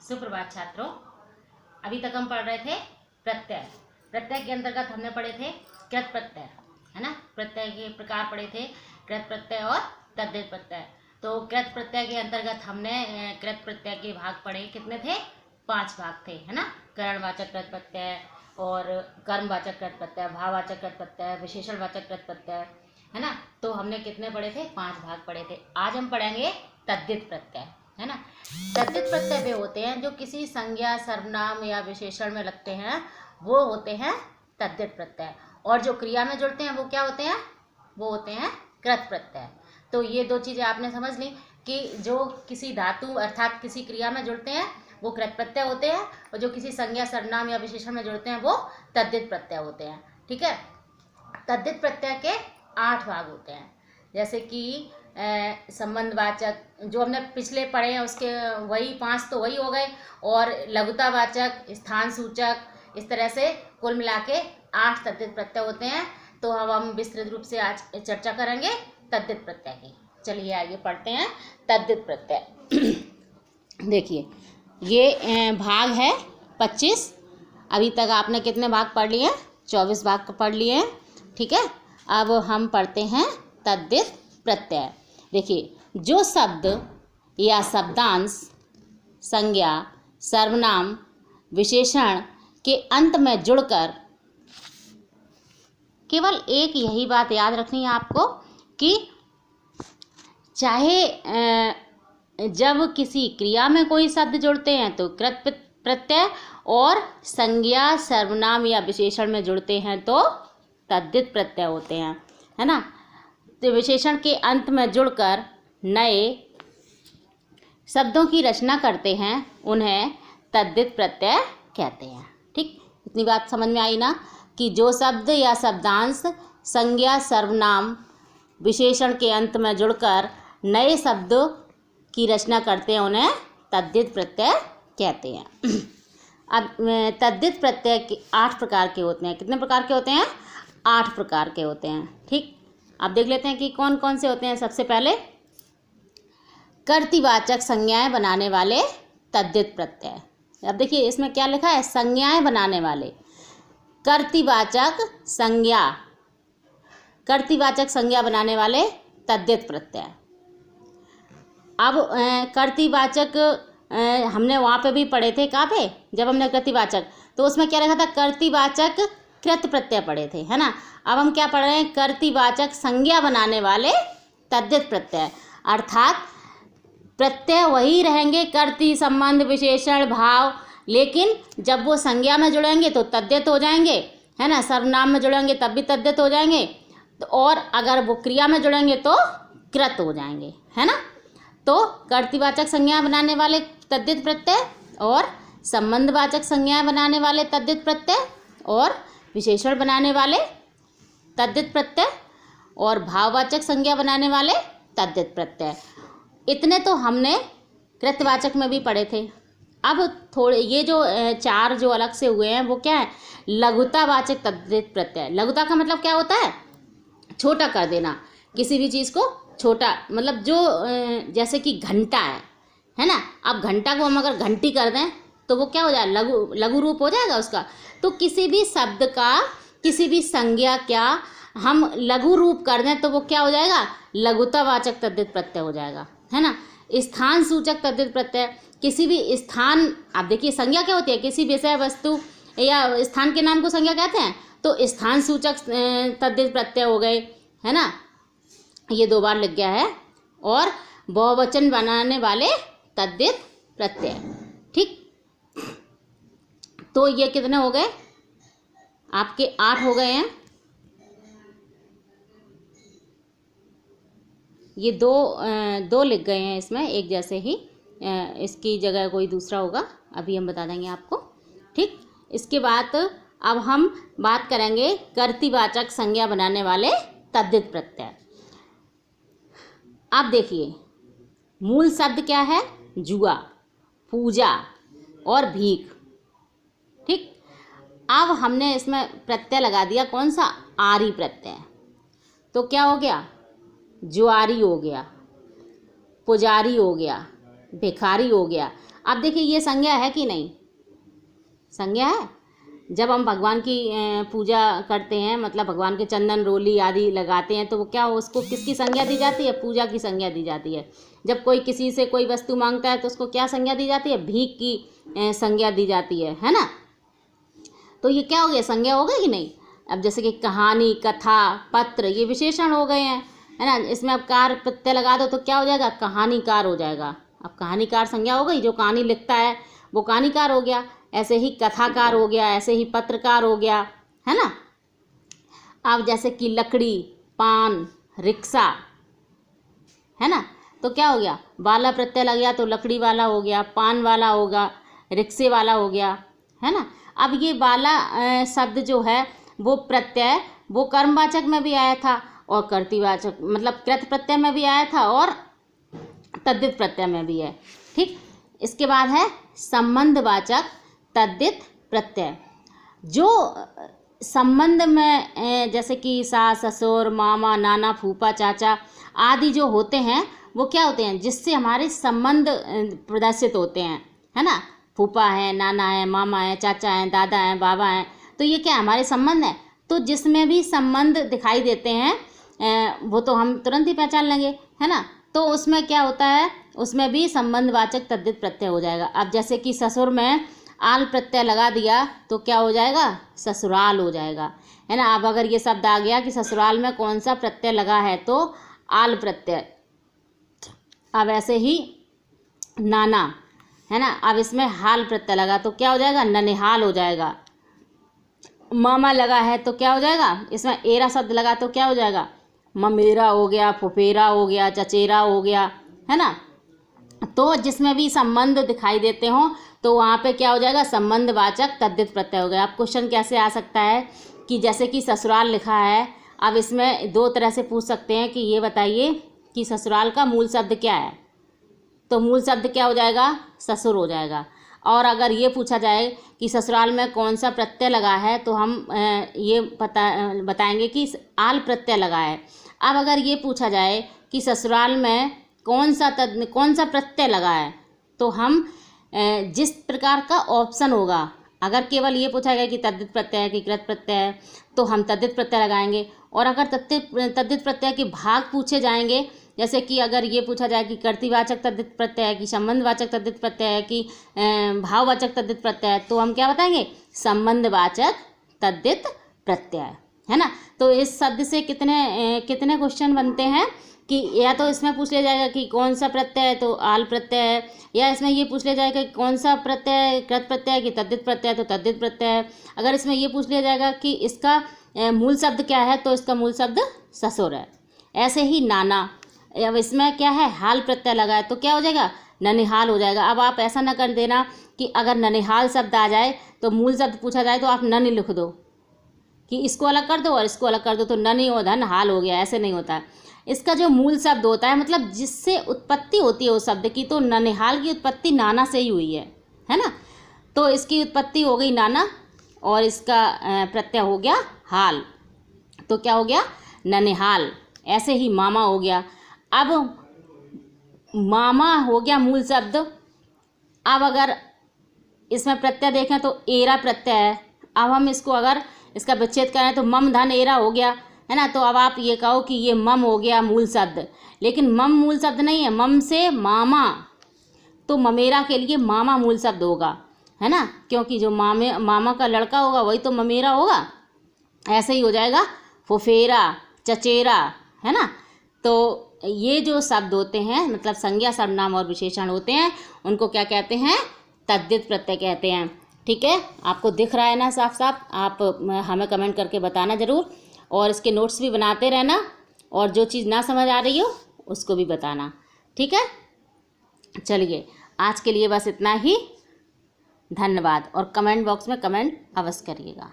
सुप्रभात छात्रों। अभी तक हम पढ़ रहे थे प्रत्यय। प्रत्यय के अंतर्गत हमने पढ़े थे कृत प्रत्यय, है ना। प्रत्यय के प्रकार पढ़े थे कृत प्रत्यय और तद्धित प्रत्यय। तो कृत प्रत्यय के अंतर्गत हमने कृत प्रत्यय के भाग पढ़े, कितने थे? 5 भाग थे, है ना। करणवाचक कृत प्रत्यय और कर्मवाचक कृत प्रत्यय, भाववाचक कृत प्रत्यय, विशेषणवाचक कृत प्रत्यय, है ना। तो हमने कितने पढ़े थे? 5 भाग पढ़े थे। आज हम पढ़ेंगे तद्धित प्रत्यय, है ना। तद्धित प्रत्यय वे होते हैं जो किसी संज्ञा, सर्वनाम या विशेषण में लगते हैं, वो होते हैं तद्धित प्रत्यय। और जो क्रिया में जुड़ते हैं वो क्या होते हैं? वो होते हैं कृत प्रत्यय। तो ये दो चीज़ें आपने समझ ली कि जो किसी धातु अर्थात किसी क्रिया में जुड़ते हैं वो कृत प्रत्यय होते हैं, और जो किसी संज्ञा, सर्वनाम या विशेषण में जुड़ते हैं वो तद्धित प्रत्यय होते हैं। ठीक है। तद्धित प्रत्यय के 8 भाग होते हैं, जैसे कि संबंधवाचक जो हमने पिछले पढ़े हैं उसके वही 5 तो वही हो गए, और लघुतावाचक, स्थान सूचक, इस तरह से कुल मिला के 8 तद्धित प्रत्यय होते हैं। तो हम विस्तृत रूप से आज चर्चा करेंगे तद्धित प्रत्यय की। चलिए आगे पढ़ते हैं तद्धित प्रत्यय। देखिए ये भाग है 25। अभी तक आपने कितने भाग पढ़ लिए? 24 भाग पढ़ लिए हैं। ठीक है। अब हम पढ़ते हैं तद्धित प्रत्यय। देखिए, जो शब्द या शब्दांश संज्ञा, सर्वनाम, विशेषण के अंत में जुड़कर, केवल एक यही बात याद रखनी है आपको कि चाहे जब किसी क्रिया में कोई शब्द जुड़ते हैं तो कृत प्रत्यय, और संज्ञा, सर्वनाम या विशेषण में जुड़ते हैं तो तद्धित प्रत्यय होते हैं, है ना। तो विशेषण के अंत में जुड़कर नए शब्दों की रचना करते हैं, उन्हें तद्धित प्रत्यय कहते हैं। ठीक, इतनी बात समझ में आई ना कि जो शब्द या शब्दांश संज्ञा, सर्वनाम, विशेषण के अंत में जुड़कर नए शब्दों की रचना करते हैं उन्हें तद्धित प्रत्यय कहते हैं। अब तद्धित प्रत्यय के 8 प्रकार के होते हैं। कितने प्रकार के होते हैं? 8 प्रकार के होते हैं। ठीक, अब देख लेते हैं कि कौन कौन से होते हैं। सबसे पहले कर्तृवाचक संज्ञाएं बनाने वाले तद्धित प्रत्यय। अब देखिए इसमें क्या लिखा है? संज्ञाएं बनाने वाले। कर्तृवाचक संज्ञा, कर्तृवाचक संज्ञा बनाने वाले तद्धित प्रत्यय। अब कर्तृवाचक हमने वहाँ पे भी पढ़े थे। कहाँ पे? जब हमने कर्तृवाचक, तो उसमें क्या लिखा था? कर्तृवाचक कृत प्रत्यय पढ़े थे, है ना। अब हम क्या पढ़ रहे हैं? कर्तृवाचक संज्ञा बनाने वाले तद्धित प्रत्यय। अर्थात प्रत्यय वही रहेंगे, कर्तृ, संबंध, विशेषण, भाव, लेकिन जब वो संज्ञा में जुड़ेंगे तो तद्धित हो जाएंगे, है ना। सर्वनाम में जुड़ेंगे तब भी तद्धित हो जाएंगे, और अगर वो क्रिया में जुड़ेंगे तो कृत हो जाएंगे, है ना। तो कर्तृवाचक संज्ञा बनाने वाले तद्धित प्रत्यय, और संबंधवाचक संज्ञा बनाने वाले तद्धित प्रत्यय, और विशेषण बनाने वाले तद्धित प्रत्यय, और भाववाचक संज्ञा बनाने वाले तद्धित प्रत्यय। इतने तो हमने कृतवाचक में भी पढ़े थे। अब थोड़े ये जो 4 जो अलग से हुए हैं वो क्या है? लघुतावाचक तद्धित प्रत्यय। लघुता का मतलब क्या होता है? छोटा कर देना, किसी भी चीज़ को छोटा, मतलब जो जैसे कि घंटा है ना। अब घंटा को हम अगर घंटी कर दें तो वो क्या हो जाएगा? लघु रूप हो जाएगा उसका। तो किसी भी शब्द का, किसी भी संज्ञा क्या हम लघु रूप कर दें तो वो क्या हो जाएगा? लघुतावाचक तद्धित प्रत्यय हो जाएगा, है ना। स्थान सूचक तद्धित प्रत्यय, किसी भी स्थान, आप देखिए संज्ञा क्या होती है? किसी विषय, वस्तु या स्थान के नाम को संज्ञा कहते हैं, तो स्थान सूचक तद्धित प्रत्यय हो गए, है ना। ये 2 बार लग गया है। और बहुवचन बनाने वाले तद्धित प्रत्यय। ठीक, तो ये कितने हो गए? आपके 8 हो गए हैं। ये दो लिख गए हैं इसमें, एक जैसे ही, इसकी जगह कोई दूसरा होगा, अभी हम बता देंगे आपको। ठीक, इसके बाद अब हम बात करेंगे कर्तृवाचक संज्ञा बनाने वाले तद्धित प्रत्यय। अब देखिए मूल शब्द क्या है? जुआ, पूजा और भीख। ठीक, अब हमने इसमें प्रत्यय लगा दिया, कौन सा? आरी प्रत्यय। तो क्या हो गया? जुआरी हो गया, पुजारी हो गया, भिखारी हो गया। अब देखिए ये संज्ञा है कि नहीं, संज्ञा है। जब हम भगवान की पूजा करते हैं, मतलब भगवान के चंदन रोली आदि लगाते हैं, तो वो क्या, उसको किसकी संज्ञा दी जाती है, पूजा की संज्ञा दी जाती है। जब कोई किसी से कोई वस्तु मांगता है तो उसको क्या संज्ञा दी जाती है, भीख की संज्ञा दी जाती है ना। तो ये क्या हो गया, संज्ञा हो गई कि नहीं। अब जैसे कि कहानी, कथा, पत्र, ये विशेषण हो गए हैं, है ना। इसमें अब कार प्रत्यय लगा दो तो क्या हो जाएगा, कहानीकार हो जाएगा। अब कहानीकार संज्ञा हो गई, जो कहानी लिखता है वो कहानीकार हो गया। ऐसे ही कथाकार हो गया, ऐसे ही पत्रकार हो गया, है ना। अब जैसे कि लकड़ी, पान, रिक्शा, है ना, तो क्या हो गया, वाला प्रत्यय लग गया तो लकड़ी वाला हो गया, पान वाला होगा, रिक्शे वाला हो गया, है ना। अब ये वाला शब्द जो है वो प्रत्यय वो कर्मवाचक में भी आया था और कर्तृवाचक मतलब कृत प्रत्यय में भी आया था और तद्धित प्रत्यय में भी है। ठीक, इसके बाद है संबंधवाचक तद्धित प्रत्यय। जो संबंध में जैसे कि सास, ससुर, मामा, नाना, फूफा, चाचा आदि जो होते हैं वो क्या होते हैं, जिससे हमारे संबंध प्रदर्शित होते हैं, है ना। फूफा है, नाना है, मामा है, चाचा है, दादा है, बाबा है, तो ये क्या हमारे संबंध है। तो जिसमें भी संबंध दिखाई देते हैं वो तो हम तुरंत ही पहचान लेंगे, है ना। तो उसमें क्या होता है, उसमें भी संबंधवाचक तद्धित प्रत्यय हो जाएगा। अब जैसे कि ससुर में आल प्रत्यय लगा दिया तो क्या हो जाएगा, ससुराल हो जाएगा, है ना। अब अगर ये शब्द आ गया कि ससुराल में कौन सा प्रत्यय लगा है तो आल प्रत्यय। अब ऐसे ही नाना, है ना, अब इसमें हाल प्रत्यय लगा तो क्या हो जाएगा, ननिहाल हो जाएगा। मामा लगा है तो क्या हो जाएगा, इसमें एरा शब्द लगा तो क्या हो जाएगा, ममेरा हो गया, फुफेरा हो गया, चचेरा हो गया, है ना। तो जिसमें भी संबंध दिखाई देते हों तो वहाँ पे क्या हो जाएगा, संबंधवाचक तद्धित प्रत्यय हो गया। अब क्वेश्चन कैसे आ सकता है कि जैसे कि ससुराल लिखा है, अब इसमें दो तरह से पूछ सकते हैं कि ये बताइए कि ससुराल का मूल शब्द क्या है, तो मूल शब्द क्या हो जाएगा, ससुर हो जाएगा। और अगर ये पूछा जाए कि ससुराल में कौन सा प्रत्यय लगा है तो हम ये बताएंगे कि आल प्रत्यय लगा है। अब अगर ये पूछा जाए कि ससुराल में कौन सा प्रत्यय लगा है तो हम जिस प्रकार का ऑप्शन होगा, अगर केवल ये पूछा गया कि तद्धित प्रत्यय है कि कृत प्रत्यय है तो हम तद्धित प्रत्यय लगाएंगे। और अगर तद्धित प्रत्यय के भाग पूछे जाएंगे, जैसे कि अगर ये पूछा जाए कि कर्तृवाचक तद्धित प्रत्यय है कि संबंधवाचक तद्धित प्रत्यय है कि भाववाचक तद्धित प्रत्यय है, तो हम क्या बताएंगे, संबंधवाचक तद्धित प्रत्यय, है ना। तो इस शब्द से कितने क्वेश्चन बनते हैं कि या तो इसमें पूछ लिया जाएगा कि कौन सा प्रत्यय है तो आल प्रत्यय है, या इसमें ये पूछ लिया जाएगा कि कौन सा प्रत्यय कृत प्रत्यय है कि तद्धित प्रत्यय है तो तद्धित प्रत्यय है। अगर इसमें ये पूछ लिया जाएगा कि इसका मूल शब्द क्या है तो इसका मूल शब्द ससुर है। ऐसे ही नाना, अब इसमें क्या है, हाल प्रत्यय लगा है तो क्या हो जाएगा, ननिहाल हो जाएगा। अब आप ऐसा ना कर देना कि अगर ननिहाल शब्द आ जाए तो मूल शब्द पूछा जाए तो आप ननि लिख दो कि इसको अलग कर दो और इसको अलग कर दो तो ननि और धन हाल हो गया, ऐसे नहीं होता है। इसका जो मूल शब्द होता है, मतलब जिससे उत्पत्ति होती है उस शब्द की, तो ननिहाल की उत्पत्ति नाना से ही हुई है ना। तो इसकी उत्पत्ति हो गई नाना और इसका प्रत्यय हो गया हाल, तो क्या हो गया, ननिहाल। ऐसे ही मामा हो गया। अब मामा हो गया मूल शब्द। अब अगर इसमें प्रत्यय देखें तो एरा प्रत्यय है। अब हम इसको अगर इसका विच्छेद करें तो मम धन एरा हो गया, है ना। तो अब आप ये कहो कि ये मम हो गया मूल शब्द, लेकिन मम मूल शब्द नहीं है, मम से मामा, तो ममेरा के लिए मामा मूल शब्द होगा, है ना, क्योंकि जो मामा का लड़का होगा वही तो ममेरा होगा। ऐसे ही हो जाएगा फुफेरा, चचेरा, है ना। तो ये जो शब्द होते हैं, मतलब संज्ञा, सर्वनाम और विशेषण होते हैं, उनको क्या कहते हैं, तद्धित प्रत्यय कहते हैं। ठीक है, आपको दिख रहा है ना साफ साफ, आप हमें कमेंट करके बताना ज़रूर, और इसके नोट्स भी बनाते रहना, और जो चीज़ ना समझ आ रही हो उसको भी बताना। ठीक है, चलिए आज के लिए बस इतना ही। धन्यवाद, और कमेंट बॉक्स में कमेंट अवश्य करिएगा।